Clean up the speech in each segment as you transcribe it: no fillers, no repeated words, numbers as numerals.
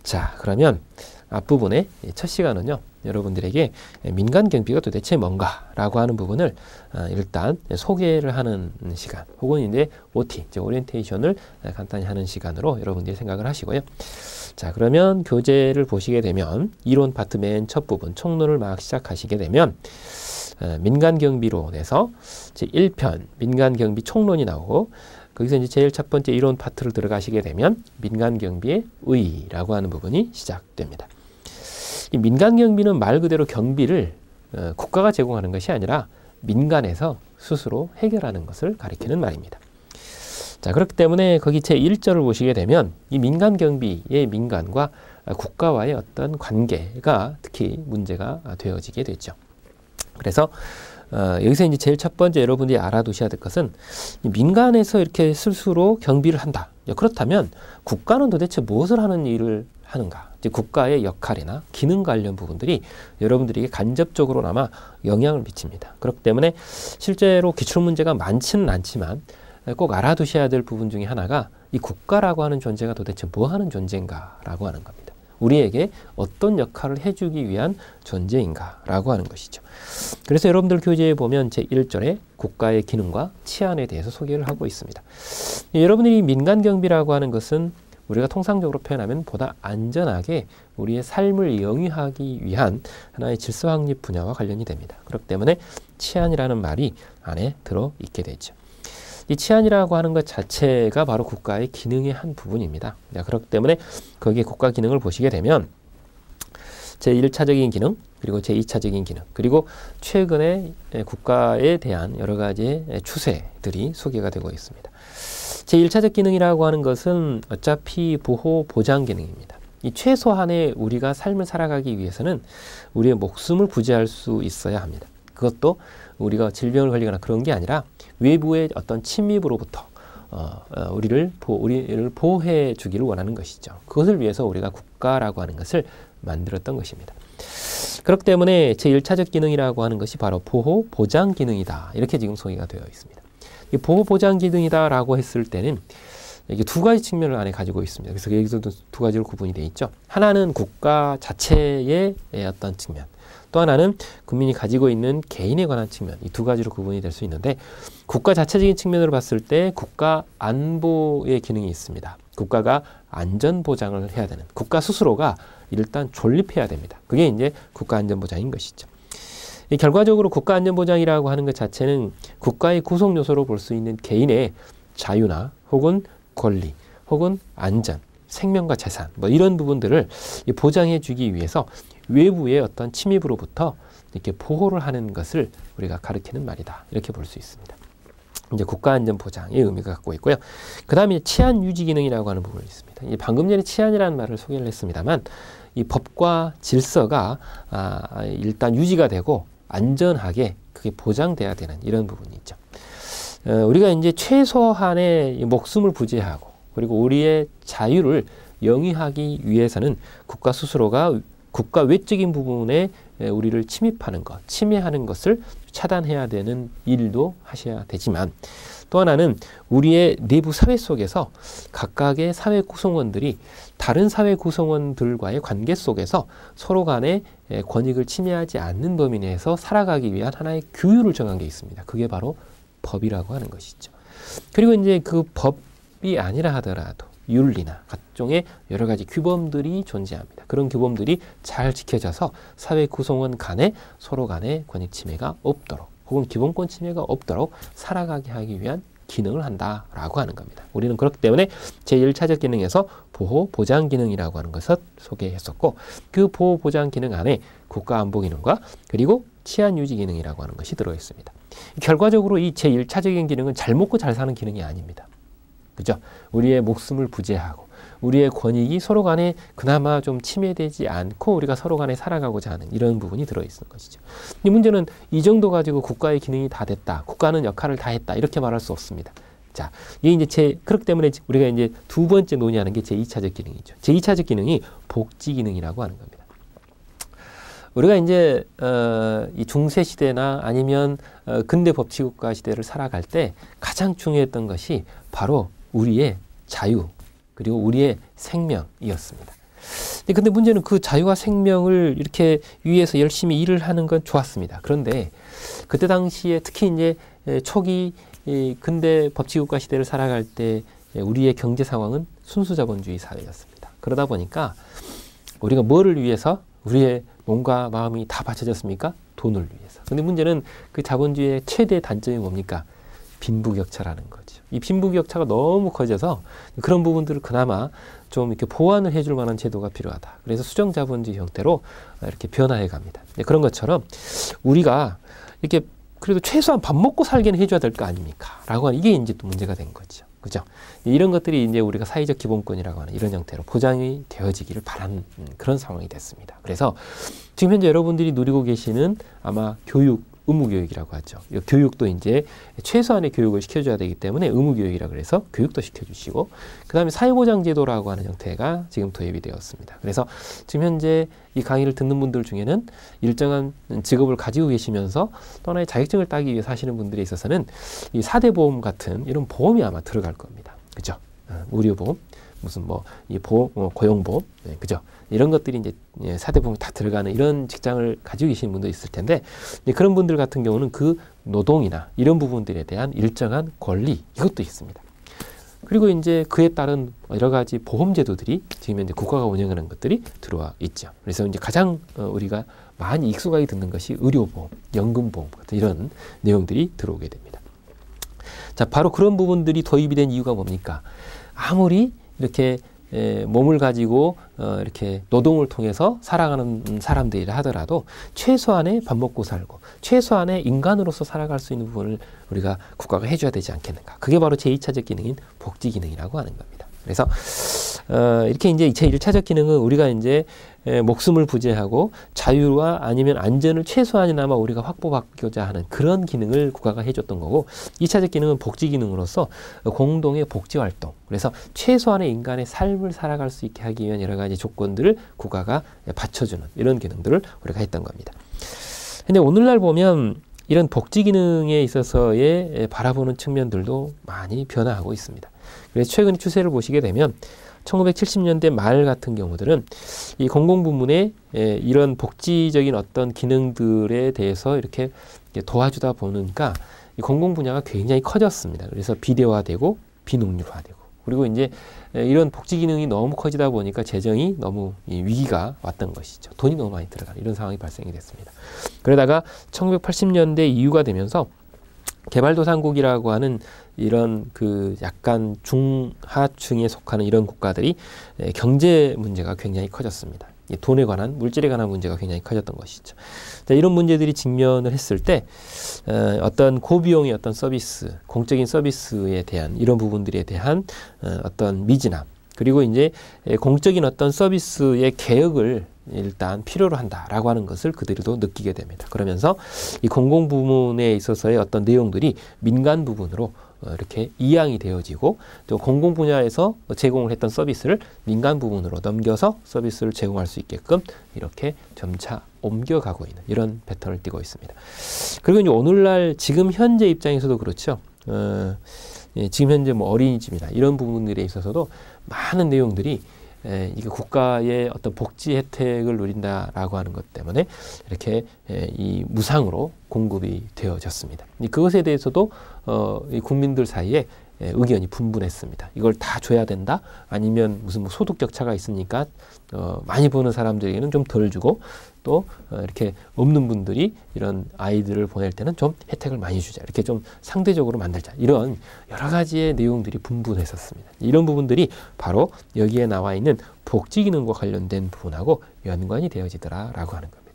자, 그러면 앞부분의 첫 시간은요, 여러분들에게 민간 경비가 도대체 뭔가라고 하는 부분을 일단 소개를 하는 시간, 혹은 이제 OT, 이제 오리엔테이션을 간단히 하는 시간으로 여러분들이 생각을 하시고요. 자, 그러면 교재를 보시게 되면 이론 파트 맨 첫 부분 총론을 막 시작하시게 되면 민간경비론에서 제1편 민간경비 총론이 나오고, 거기서 이제 제일 첫 번째 이론 파트를 들어가시게 되면 민간경비의 의의라고 하는 부분이 시작됩니다. 이 민간경비는 말 그대로 경비를 국가가 제공하는 것이 아니라 민간에서 스스로 해결하는 것을 가리키는 말입니다. 자, 그렇기 때문에 거기 제1절을 보시게 되면 이 민간경비의 민간과 국가와의 어떤 관계가 특히 문제가 되어지게 되죠. 그래서 여기서 이제 제일 첫 번째 여러분들이 알아두셔야 될 것은 민간에서 이렇게 스스로 경비를 한다. 그렇다면 국가는 도대체 무엇을 하는 일을 하는가? 이제 국가의 역할이나 기능 관련 부분들이 여러분들에게 간접적으로나마 영향을 미칩니다. 그렇기 때문에 실제로 기출문제가 많지는 않지만 꼭 알아두셔야 될 부분 중에 하나가 이 국가라고 하는 존재가 도대체 뭐 하는 존재인가라고 하는 겁니다. 우리에게 어떤 역할을 해주기 위한 존재인가라고 하는 것이죠. 그래서 여러분들 교재에 보면 제1절에 국가의 기능과 치안에 대해서 소개를 하고 있습니다. 여러분들이 민간경비라고 하는 것은 우리가 통상적으로 표현하면 보다 안전하게 우리의 삶을 영위하기 위한 하나의 질서 확립 분야와 관련이 됩니다. 그렇기 때문에 치안이라는 말이 안에 들어있게 되죠. 이 치안이라고 하는 것 자체가 바로 국가의 기능의 한 부분입니다. 그렇기 때문에 거기에 국가 기능을 보시게 되면 제1차적인 기능, 그리고 제2차적인 기능, 그리고 최근에 국가에 대한 여러 가지 추세들이 소개가 되고 있습니다. 제1차적 기능이라고 하는 것은 어차피 보호, 보장 기능입니다. 이 최소한의 우리가 삶을 살아가기 위해서는 우리의 목숨을 부지할 수 있어야 합니다. 그것도 우리가 질병을 걸리거나 그런 게 아니라 외부의 어떤 침입으로부터 우리를 보호해 주기를 원하는 것이죠. 그것을 위해서 우리가 국가라고 하는 것을 만들었던 것입니다. 그렇기 때문에 제1차적 기능이라고 하는 것이 바로 보호, 보장 기능이다. 이렇게 지금 소개가 되어 있습니다. 이 보호, 보장 기능이다라고 했을 때는 이게 두 가지 측면을 안에 가지고 있습니다. 그래서 여기서도 두 가지로 구분이 되어 있죠. 하나는 국가 자체의 어떤 측면, 또 하나는 국민이 가지고 있는 개인에 관한 측면, 이 두 가지로 구분이 될 수 있는데, 국가 자체적인 측면으로 봤을 때 국가 안보의 기능이 있습니다. 국가가 안전 보장을 해야 되는, 국가 스스로가 일단 존립해야 됩니다. 그게 이제 국가 안전 보장인 것이죠. 이 결과적으로 국가 안전 보장이라고 하는 것 자체는 국가의 구성 요소로 볼 수 있는 개인의 자유나 혹은 권리, 혹은 안전, 생명과 재산, 뭐 이런 부분들을 보장해 주기 위해서 외부의 어떤 침입으로부터 이렇게 보호를 하는 것을 우리가 가리키는 말이다. 이렇게 볼 수 있습니다. 이제 국가 안전 보장의 의미가 갖고 있고요. 그 다음에 치안 유지 기능이라고 하는 부분이 있습니다. 방금 전에 치안이라는 말을 소개를 했습니다만, 이 법과 질서가 일단 유지가 되고 안전하게 그게 보장돼야 되는 이런 부분이 있죠. 우리가 이제 최소한의 목숨을 부지하고 그리고 우리의 자유를 영위하기 위해서는 국가 스스로가 국가 외적인 부분에 우리를 침입하는 것, 침해하는 것을 차단해야 되는 일도 하셔야 되지만, 또 하나는 우리의 내부 사회 속에서 각각의 사회 구성원들이 다른 사회 구성원들과의 관계 속에서 서로 간의 권익을 침해하지 않는 범위 내에서 살아가기 위한 하나의 규율을 정한 게 있습니다. 그게 바로 법이라고 하는 것이죠. 그리고 이제 그 법이 아니라 하더라도 윤리나 각종의 여러 가지 규범들이 존재합니다. 그런 규범들이 잘 지켜져서 사회 구성원 간에 서로 간의 권익 침해가 없도록, 혹은 기본권 침해가 없도록 살아가게 하기 위한 기능을 한다라고 하는 겁니다. 우리는 그렇기 때문에 제1차적 기능에서 보호, 보장 기능이라고 하는 것을 소개했었고, 그 보호, 보장 기능 안에 국가 안보 기능과 그리고 치안 유지 기능이라고 하는 것이 들어있습니다. 결과적으로 이 제1차적인 기능은 잘 먹고 잘 사는 기능이 아닙니다. 그죠? 우리의 목숨을 부재하고 우리의 권익이 서로 간에 그나마 좀 침해되지 않고 우리가 서로 간에 살아가고자 하는 이런 부분이 들어있는 것이죠. 이 문제는 이 정도 가지고 국가의 기능이 다 됐다, 국가는 역할을 다 했다, 이렇게 말할 수 없습니다. 자, 이게 이제 그렇기 때문에 우리가 이제 두 번째 논의하는 게 제2차적 기능이죠. 제2차적 기능이 복지 기능이라고 하는 겁니다. 우리가 이제 이 중세 시대나 아니면 근대 법치국가 시대를 살아갈 때 가장 중요했던 것이 바로 우리의 자유, 그리고 우리의 생명이었습니다. 근데 문제는 그 자유와 생명을 이렇게 위해서 열심히 일을 하는 건 좋았습니다. 그런데 그때 당시에 특히 이제 초기 근대 법치국가 시대를 살아갈 때 우리의 경제 상황은 순수자본주의 사회였습니다. 그러다 보니까 우리가 뭐를 위해서 우리의 몸과 마음이 다 바쳐졌습니까? 돈을 위해서. 근데 문제는 그 자본주의의 최대 단점이 뭡니까? 빈부격차라는 거죠. 이 빈부격차가 너무 커져서 그런 부분들을 그나마 좀 이렇게 보완을 해줄 만한 제도가 필요하다. 그래서 수정자본주의 형태로 이렇게 변화해 갑니다. 그런 것처럼 우리가 이렇게 그래도 최소한 밥 먹고 살게는 해줘야 될 거 아닙니까? 라고 하는 이게 이제 또 문제가 된 거죠. 그죠? 이런 것들이 이제 우리가 사회적 기본권이라고 하는 이런 형태로 보장이 되어지기를 바라는 그런 상황이 됐습니다. 그래서 지금 현재 여러분들이 누리고 계시는 아마 교육, 의무교육이라고 하죠. 이 교육도 이제 최소한의 교육을 시켜줘야 되기 때문에 의무교육이라고 그래서 교육도 시켜주시고, 그 다음에 사회보장제도라고 하는 형태가 지금 도입이 되었습니다. 그래서 지금 현재 이 강의를 듣는 분들 중에는 일정한 직업을 가지고 계시면서 또 하나의 자격증을 따기 위해서 하시는 분들에 있어서는 이 4대 보험 같은 이런 보험이 아마 들어갈 겁니다. 그죠? 의료보험, 무슨 이 고용보험, 네, 그죠? 이런 것들이 이제 4대 보험이 다 들어가는 이런 직장을 가지고 계시는 분도 있을 텐데, 그런 분들 같은 경우는 그 노동이나 이런 부분들에 대한 일정한 권리, 이것도 있습니다. 그리고 이제 그에 따른 여러 가지 보험제도들이 지금 현재 국가가 운영하는 것들이 들어와 있죠. 그래서 이제 가장 우리가 많이 익숙하게 듣는 것이 의료보험, 연금보험 같은 이런 내용들이 들어오게 됩니다. 자, 바로 그런 부분들이 도입이 된 이유가 뭡니까? 아무리 이렇게 몸을 가지고 이렇게 노동을 통해서 살아가는 사람들이라 하더라도 최소한의 밥 먹고 살고 최소한의 인간으로서 살아갈 수 있는 부분을 우리가 국가가 해줘야 되지 않겠는가. 그게 바로 제2차적 기능인 복지 기능이라고 하는 겁니다. 그래서 이렇게 이제 제1차적 기능은 우리가 이제 목숨을 부재하고 자유와 아니면 안전을 최소한이나마 우리가 확보하고자 하는 그런 기능을 국가가 해줬던 거고, 2차적 기능은 복지 기능으로서 공동의 복지 활동, 그래서 최소한의 인간의 삶을 살아갈 수 있게 하기 위한 여러 가지 조건들을 국가가 받쳐주는 이런 기능들을 우리가 했던 겁니다. 근데 오늘날 보면 이런 복지 기능에 있어서의 바라보는 측면들도 많이 변화하고 있습니다. 그래서 최근 추세를 보시게 되면 1970년대 말 같은 경우들은 이 공공부문의 이런 복지적인 어떤 기능들에 대해서 이렇게 도와주다 보니까 이 공공 분야가 굉장히 커졌습니다. 그래서 비대화되고 비농률화되고, 그리고 이제 이런 복지 기능이 너무 커지다 보니까 재정이 너무 위기가 왔던 것이죠. 돈이 너무 많이 들어가는 이런 상황이 발생이 됐습니다. 그러다가 1980년대 이후가 되면서 개발도상국이라고 하는 이런 그 약간 중하층에 속하는 이런 국가들이 경제 문제가 굉장히 커졌습니다. 돈에 관한, 물질에 관한 문제가 굉장히 커졌던 것이죠. 이런 문제들이 직면을 했을 때 어떤 고비용의 어떤 서비스, 공적인 서비스에 대한 이런 부분들에 대한 어떤 미진함, 그리고 이제 공적인 어떤 서비스의 개혁을 일단 필요로 한다라고 하는 것을 그들도 느끼게 됩니다. 그러면서 이 공공부문에 있어서의 어떤 내용들이 민간 부분으로 이렇게 이양이 되어지고, 또 공공 분야에서 제공을 했던 서비스를 민간 부분으로 넘겨서 서비스를 제공할 수 있게끔 이렇게 점차 옮겨가고 있는 이런 패턴을 띠고 있습니다. 그리고 이제 오늘날 지금 현재 입장에서도 그렇죠. 지금 현재 어린이집이나 이런 부분들에 있어서도 많은 내용들이 이게 국가의 어떤 복지 혜택을 누린다라고 하는 것 때문에 이렇게 이 무상으로 공급이 되어졌습니다. 그것에 대해서도 이 국민들 사이에 의견이 분분했습니다. 이걸 다 줘야 된다? 아니면 무슨 소득 격차가 있으니까 많이 버는 사람들에게는 좀 덜 주고, 또 이렇게 없는 분들이 이런 아이들을 보낼 때는 좀 혜택을 많이 주자, 이렇게 좀 상대적으로 만들자, 이런 여러 가지의 내용들이 분분했었습니다. 이런 부분들이 바로 여기에 나와 있는 복지 기능과 관련된 부분하고 연관이 되어지더라라고 하는 겁니다.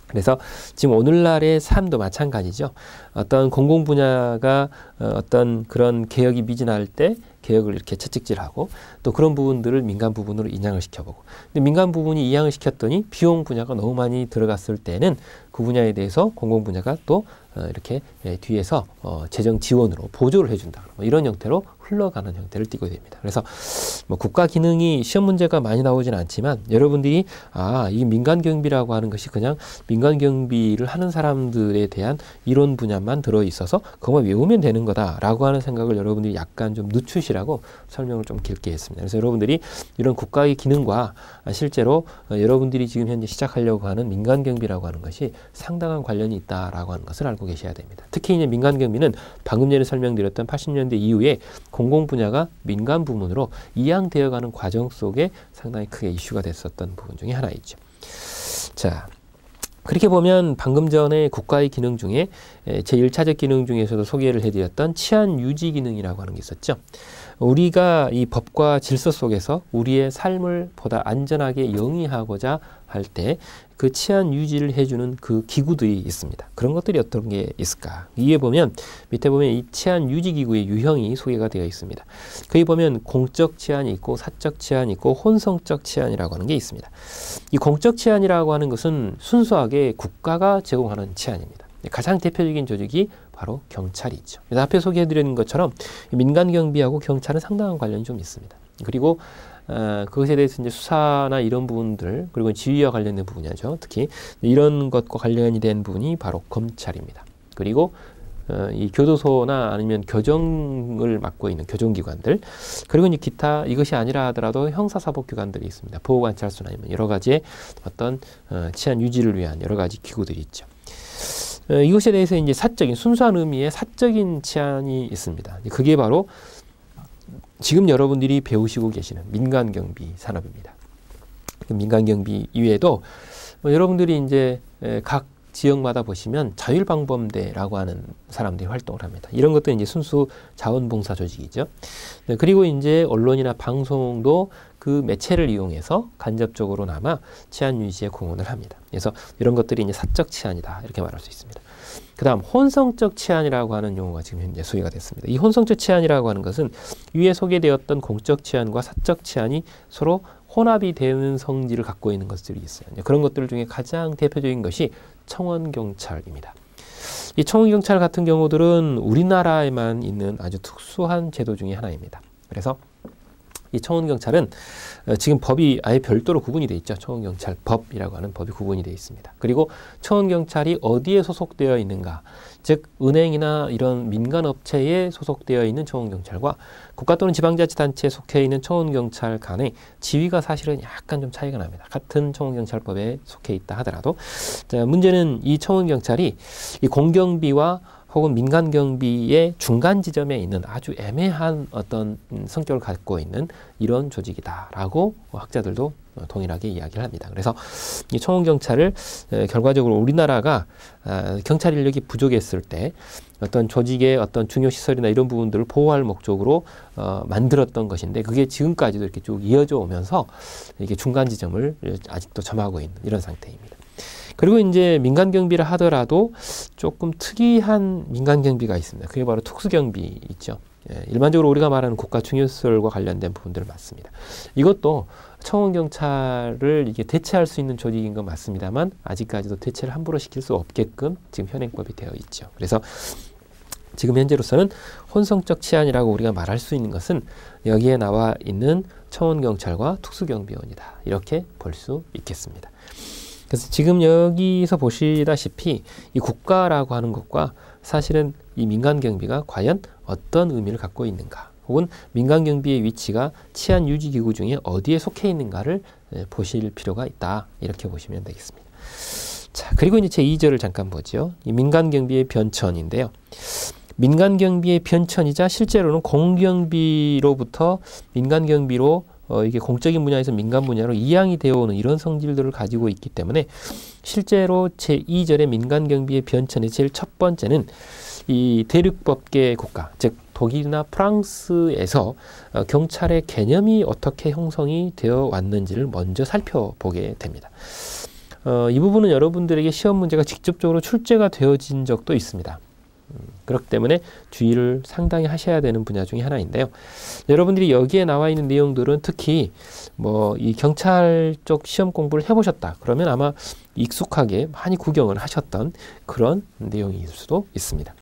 그래서 지금 오늘날의 삶도 마찬가지죠. 어떤 공공 분야가 어떤 그런 개혁이 미진할 때 개혁을 이렇게 채찍질하고, 또 그런 부분들을 민간 부분으로 인양을 시켜보고, 근데 민간 부분이 이양을 시켰더니 비용 분야가 너무 많이 들어갔을 때는 그 분야에 대해서 공공 분야가 또 이렇게 뒤에서 재정 지원으로 보조를 해준다, 이런 형태로 흘러가는 형태를 띠게 됩니다. 그래서 뭐 국가 기능이 시험 문제가 많이 나오진 않지만 여러분들이 이 민간 경비라고 하는 것이 그냥 민간 경비를 하는 사람들에 대한 이론 분야만 들어 있어서 그것만 외우면 되는 거다라고 하는 생각을 여러분들이 약간 좀 늦추시라고 설명을 좀 길게 했습니다. 그래서 여러분들이 이런 국가의 기능과 실제로 여러분들이 지금 현재 시작하려고 하는 민간 경비라고 하는 것이 상당한 관련이 있다라고 하는 것을 알고 계셔야 됩니다. 특히 이제 민간 경비는 방금 전에 설명드렸던 80년대 이후에 공공 분야가 민간 부문으로 이양되어가는 과정 속에 상당히 크게 이슈가 됐었던 부분 중에 하나이죠. 자, 그렇게 보면 방금 전에 국가의 기능 중에 제1차적 기능 중에서도 소개를 해드렸던 치안 유지 기능이라고 하는 게 있었죠. 우리가 이 법과 질서 속에서 우리의 삶을 보다 안전하게 영위하고자 할 때 그 치안 유지를 해주는 그 기구들이 있습니다. 그런 것들이 어떤 게 있을까? 위에 보면, 밑에 보면 이 치안 유지 기구의 유형이 소개가 되어 있습니다. 거기 보면 공적 치안이 있고 사적 치안이 있고 혼성적 치안이라고 하는 게 있습니다. 이 공적 치안이라고 하는 것은 순수하게 국가가 제공하는 치안입니다. 가장 대표적인 조직이 바로 경찰이죠. 그래서 앞에 소개해드린 것처럼 민간 경비하고 경찰은 상당한 관련이 좀 있습니다. 그리고 그것에 대해서 이제 수사나 이런 부분들, 그리고 지휘와 관련된 부분이죠. 특히 이런 것과 관련이 된 부분이 바로 검찰입니다. 그리고 이 교도소나 아니면 교정을 맡고 있는 교정기관들, 그리고 이제 기타 이것이 아니라 하더라도 형사사법기관들이 있습니다. 보호관찰소나 아니면 여러 가지의 어떤 치안 유지를 위한 여러 가지 기구들이 있죠. 이것에 대해서 이제 사적인, 순수한 의미의 사적인 치안이 있습니다. 그게 바로 지금 여러분들이 배우시고 계시는 민간경비 산업입니다. 민간경비 이외에도 여러분들이 이제 각 지역마다 보시면 자율방범대라고 하는 사람들이 활동을 합니다. 이런 것도 이제 순수 자원봉사 조직이죠. 그리고 이제 언론이나 방송도 그 매체를 이용해서 간접적으로나마 치안 유지에 공헌을 합니다. 그래서 이런 것들이 이제 사적 치안이다 이렇게 말할 수 있습니다. 그 다음 혼성적 치안이라고 하는 용어가 지금 현재 소개가 됐습니다. 이 혼성적 치안이라고 하는 것은 위에 소개되었던 공적 치안과 사적 치안이 서로 혼합이 되는 성질을 갖고 있는 것들이 있어요. 그런 것들 중에 가장 대표적인 것이 청원경찰입니다. 이 청원경찰 같은 경우들은 우리나라에만 있는 아주 특수한 제도 중에 하나입니다. 그래서 이 청원경찰은 지금 법이 아예 별도로 구분이 되어 있죠. 청원경찰법이라고 하는 법이 구분이 되어 있습니다. 그리고 청원경찰이 어디에 소속되어 있는가, 즉 은행이나 이런 민간업체에 소속되어 있는 청원경찰과 국가 또는 지방자치단체에 속해 있는 청원경찰 간의 지위가 사실은 약간 좀 차이가 납니다. 같은 청원경찰법에 속해 있다 하더라도. 자, 문제는 이 청원경찰이 이 공경비와 혹은 민간경비의 중간 지점에 있는 아주 애매한 어떤 성격을 갖고 있는 이런 조직이다라고 학자들도 동일하게 이야기를 합니다. 그래서 이 청원경찰을 결과적으로 우리나라가 경찰 인력이 부족했을 때 어떤 조직의 어떤 중요 시설이나 이런 부분들을 보호할 목적으로 만들었던 것인데, 그게 지금까지도 이렇게 쭉 이어져 오면서 이게 중간 지점을 아직도 점하고 있는 이런 상태입니다. 그리고 이제 민간경비를 하더라도 조금 특이한 민간경비가 있습니다. 그게 바로 특수경비 있죠. 일반적으로 우리가 말하는 국가 중요시설과 관련된 부분들을 맡습니다. 이것도 청원경찰을 이게 대체할 수 있는 조직인 건 맞습니다만 아직까지도 대체를 함부로 시킬 수 없게끔 지금 현행법이 되어 있죠. 그래서 지금 현재로서는 혼성적 치안이라고 우리가 말할 수 있는 것은 여기에 나와 있는 청원경찰과 특수경비원이다. 이렇게 볼 수 있겠습니다. 그래서 지금 여기서 보시다시피 이 국가라고 하는 것과 사실은 이 민간경비가 과연 어떤 의미를 갖고 있는가, 혹은 민간경비의 위치가 치안 유지기구 중에 어디에 속해 있는가를 보실 필요가 있다. 이렇게 보시면 되겠습니다. 자, 그리고 이제 제2절을 잠깐 보죠. 이 민간경비의 변천인데요. 민간경비의 변천이자 실제로는 공경비로부터 민간경비로 이게 공적인 분야에서 민간 분야로 이양이 되어 오는 이런 성질들을 가지고 있기 때문에 실제로 제2절의 민간경비의 변천의 제일 첫 번째는 이 대륙법계 국가, 즉 독일이나 프랑스에서 경찰의 개념이 어떻게 형성이 되어 왔는지를 먼저 살펴보게 됩니다. 이 부분은 여러분들에게 시험 문제가 직접적으로 출제가 되어진 적도 있습니다. 그렇기 때문에 주의를 상당히 하셔야 되는 분야 중에 하나인데요. 여러분들이 여기에 나와 있는 내용들은 특히 뭐 이 경찰 쪽 시험 공부를 해보셨다 그러면 아마 익숙하게 많이 구경을 하셨던 그런 내용일 수도 있습니다.